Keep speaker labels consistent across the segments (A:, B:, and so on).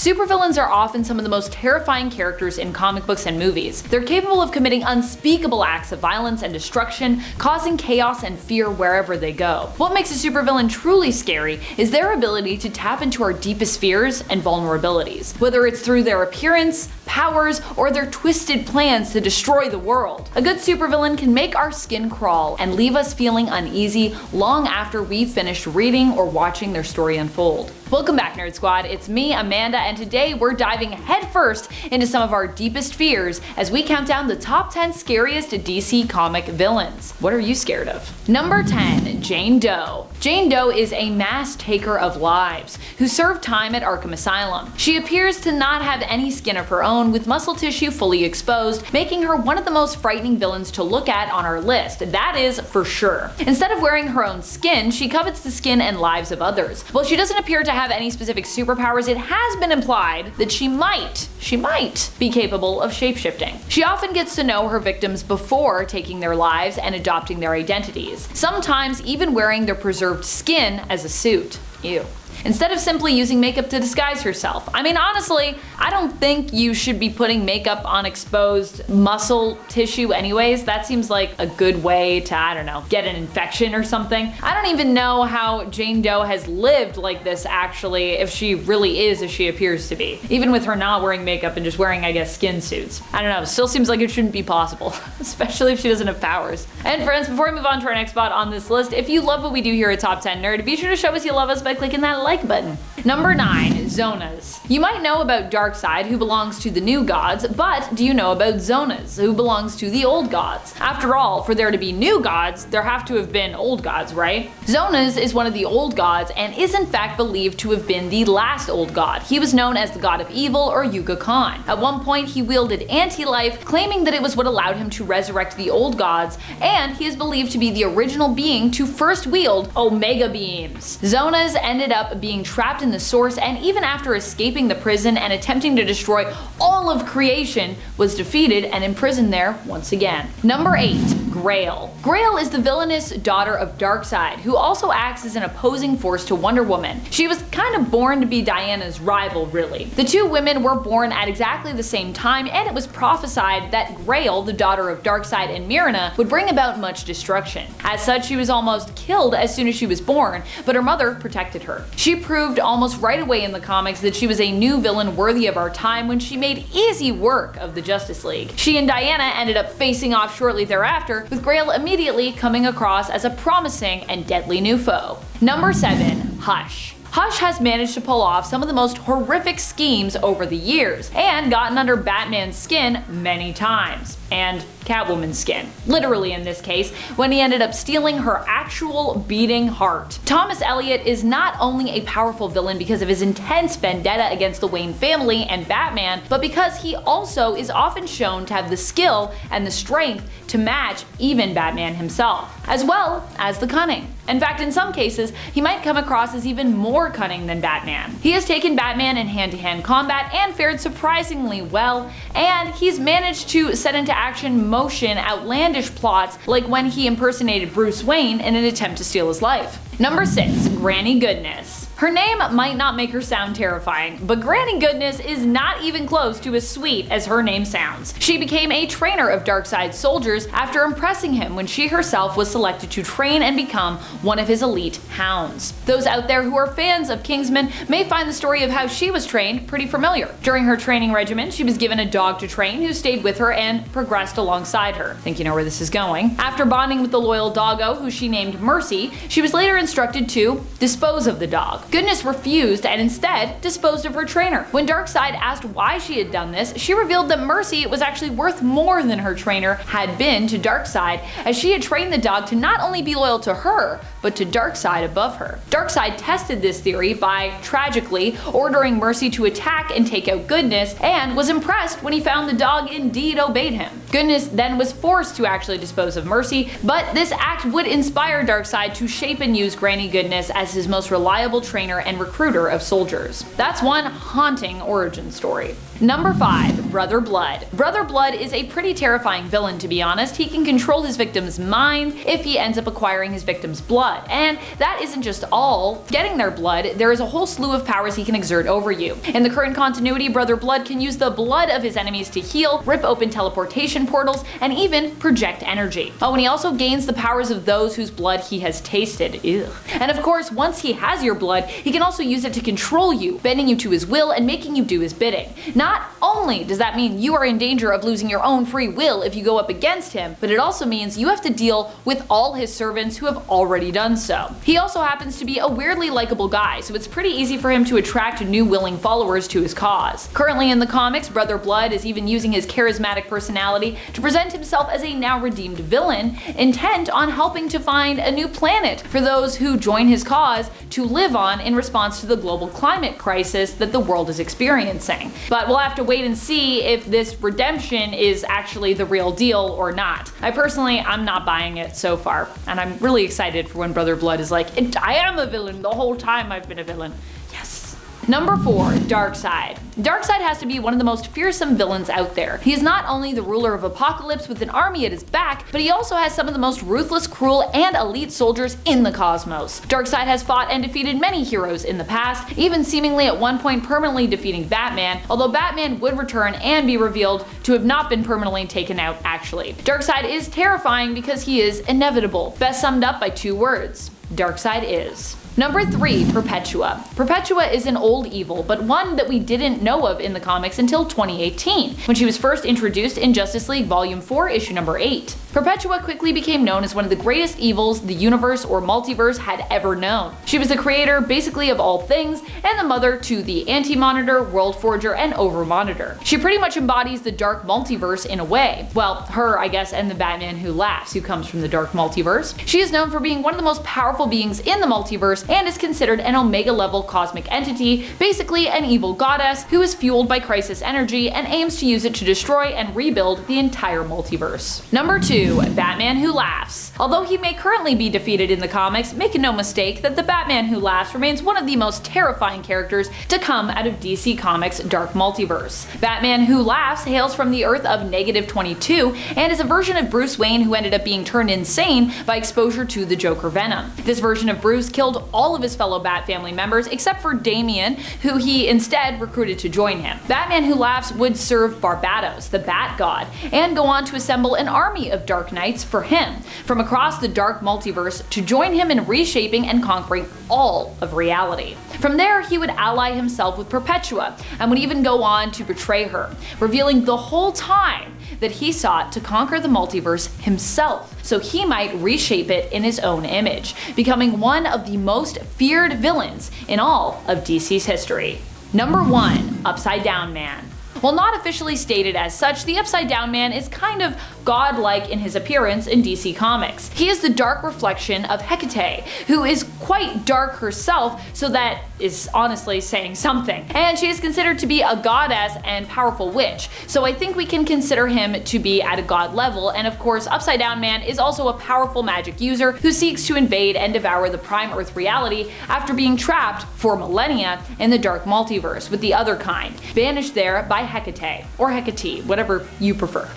A: Supervillains are often some of the most terrifying characters in comic books and movies. They're capable of committing unspeakable acts of violence and destruction, causing chaos and fear wherever they go. What makes a supervillain truly scary is their ability to tap into our deepest fears and vulnerabilities, whether it's through their appearance, powers, or their twisted plans to destroy the world. A good supervillain can make our skin crawl and leave us feeling uneasy long after we've finished reading or watching their story unfold. Welcome back, Nerd Squad. It's me, Amanda, and today we're diving headfirst into some of our deepest fears as we count down the top 10 scariest DC comic villains. What are you scared of? Number 10, Jane Doe. Jane Doe is a mass taker of lives who served time at Arkham Asylum. She appears to not have any skin of her own, with muscle tissue fully exposed, making her one of the most frightening villains to look at on our list, that is for sure. Instead of wearing her own skin, she covets the skin and lives of others. While she doesn't appear to have any specific superpowers, it has been implied that she might be capable of shapeshifting. She often gets to know her victims before taking their lives and adopting their identities, sometimes even wearing their preserved skin as a suit. Ew. Instead of simply using makeup to disguise herself. I mean, honestly, I don't think you should be putting makeup on exposed muscle tissue anyways. That seems like a good way to, I don't know, get an infection or something. I don't even know how Jane Doe has lived like this actually, if she really is as she appears to be. Even with her not wearing makeup and just wearing, I guess, skin suits. I don't know, still seems like it shouldn't be possible, especially if she doesn't have powers. And friends, before we move on to our next spot on this list, if you love what we do here at Top 10 Nerd, be sure to show us you love us by clicking that like button. Number 9, Zonas. You might know about Darkseid, who belongs to the new gods, but do you know about Zonas, who belongs to the old gods? After all, for there to be new gods, there have to have been old gods, right? Zonas is one of the old gods and is in fact believed to have been the last old god. He was known as the god of evil, or Yuga Khan. At one point, he wielded anti-life, claiming that it was what allowed him to resurrect the old gods, and he is believed to be the original being to first wield Omega Beams. Zonas ended up being trapped in the source, and even after escaping the prison and attempting to destroy all of creation, was defeated and imprisoned there once again. Number 8, Grail. Grail is the villainous daughter of Darkseid, who also acts as an opposing force to Wonder Woman. She was kind of born to be Diana's rival, really. The two women were born at exactly the same time, and it was prophesied that Grail, the daughter of Darkseid and Myrna, would bring about much destruction. As such, she was almost killed as soon as she was born, but her mother protected her. She proved almost right away in the comics that she was a new villain worthy of our time when she made easy work of the Justice League. She and Diana ended up facing off shortly thereafter, with Grail immediately coming across as a promising and deadly new foe. Number 7, Hush. Hush has managed to pull off some of the most horrific schemes over the years, and gotten under Batman's skin many times. And Catwoman's skin, literally in this case, when he ended up stealing her actual beating heart. Thomas Elliot is not only a powerful villain because of his intense vendetta against the Wayne family and Batman, but because he also is often shown to have the skill and the strength to match even Batman himself, as well as the cunning. In fact, in some cases, he might come across as even more cunning than Batman. He has taken Batman in hand-to-hand combat and fared surprisingly well, and he's managed to set into action motion outlandish plots like when he impersonated Bruce Wayne in an attempt to steal his life. Number 6, Granny Goodness. Her name might not make her sound terrifying, but Granny Goodness is not even close to as sweet as her name sounds. She became a trainer of Darkseid's soldiers after impressing him when she herself was selected to train and become one of his elite hounds. Those out there who are fans of Kingsman may find the story of how she was trained pretty familiar. During her training regimen, she was given a dog to train who stayed with her and progressed alongside her. Think you know where this is going? After bonding with the loyal doggo, who she named Mercy, she was later instructed to dispose of the dog. Goodness refused and instead disposed of her trainer. When Darkseid asked why she had done this, she revealed that Mercy was actually worth more than her trainer had been to Darkseid, as she had trained the dog to not only be loyal to her, but to Darkseid above her. Darkseid tested this theory by, tragically, ordering Mercy to attack and take out Goodness, and was impressed when he found the dog indeed obeyed him. Goodness then was forced to actually dispose of Mercy, but this act would inspire Darkseid to shape and use Granny Goodness as his most reliable trainer and recruiter of soldiers. That's one haunting origin story. Number 5, Brother Blood. Brother Blood is a pretty terrifying villain, to be honest. He can control his victim's mind if he ends up acquiring his victim's blood. blood. And that isn't just all. Getting their blood, there is a whole slew of powers he can exert over you. In the current continuity, Brother Blood can use the blood of his enemies to heal, rip open teleportation portals, and even project energy. Oh, and he also gains the powers of those whose blood he has tasted. Ew. And of course, once he has your blood, he can also use it to control you, bending you to his will and making you do his bidding. Not only does that mean you are in danger of losing your own free will if you go up against him, but it also means you have to deal with all his servants who have already done so. He also happens to be a weirdly likable guy, so it's pretty easy for him to attract new willing followers to his cause. Currently in the comics, Brother Blood is even using his charismatic personality to present himself as a now redeemed villain, intent on helping to find a new planet for those who join his cause to live on in response to the global climate crisis that the world is experiencing. But we'll have to wait and see if this redemption is actually the real deal or not. I'm not buying it so far, and I'm really excited for when Brother Blood is like, I am a villain the whole time I've been a villain. Yes. Number 4, Darkseid. Darkseid has to be one of the most fearsome villains out there. He is not only the ruler of Apocalypse with an army at his back, but he also has some of the most ruthless, cruel, and elite soldiers in the cosmos. Darkseid has fought and defeated many heroes in the past, even seemingly at one point permanently defeating Batman, although Batman would return and be revealed to have not been permanently taken out actually. Darkseid is terrifying because he is inevitable, best summed up by 2 words: Darkseid is. Number 3, Perpetua. Perpetua is an old evil, but one that we didn't know of in the comics until 2018, when she was first introduced in Justice League Volume 4, issue number 8. Perpetua quickly became known as one of the greatest evils the universe or multiverse had ever known. She was the creator basically of all things, and the mother to the Anti-Monitor, World Forger, and Over-Monitor. She pretty much embodies the dark multiverse in a way. Well, her, I guess, and the Batman Who Laughs, who comes from the dark multiverse. She is known for being one of the most powerful beings in the multiverse, and is considered an Omega-level cosmic entity, basically an evil goddess who is fueled by crisis energy and aims to use it to destroy and rebuild the entire multiverse. Number 2, Batman Who Laughs. Although he may currently be defeated in the comics, make no mistake that the Batman Who Laughs remains one of the most terrifying characters to come out of DC Comics' dark multiverse. Batman Who Laughs hails from the Earth of -22 and is a version of Bruce Wayne who ended up being turned insane by exposure to the Joker Venom. This version of Bruce killed all of his fellow Bat family members except for Damian, who he instead recruited to join him. Batman Who Laughs would serve Barbados, the Bat God, and go on to assemble an army of Dark Knights for him from across the dark multiverse to join him in reshaping and conquering all of reality. From there, he would ally himself with Perpetua and would even go on to betray her, revealing the whole time that he sought to conquer the multiverse himself, so he might reshape it in his own image, becoming one of the most feared villains in all of DC's history. Number 1, Upside Down Man. While not officially stated as such, the Upside Down Man is kind of godlike in his appearance in DC Comics. He is the dark reflection of Hecate, who is quite dark herself, so that is honestly saying something. And she is considered to be a goddess and powerful witch, so I think we can consider him to be at a god level, and of course Upside Down Man is also a powerful magic user who seeks to invade and devour the Prime Earth reality after being trapped for millennia in the dark multiverse with the other kind, banished there by Hecate, or Hecate, whatever you prefer.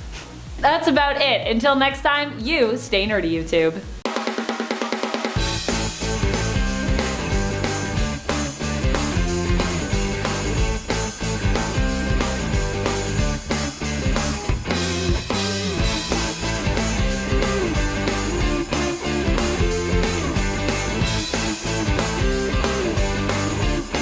A: That's about it. Until next time, you stay nerdy, YouTube.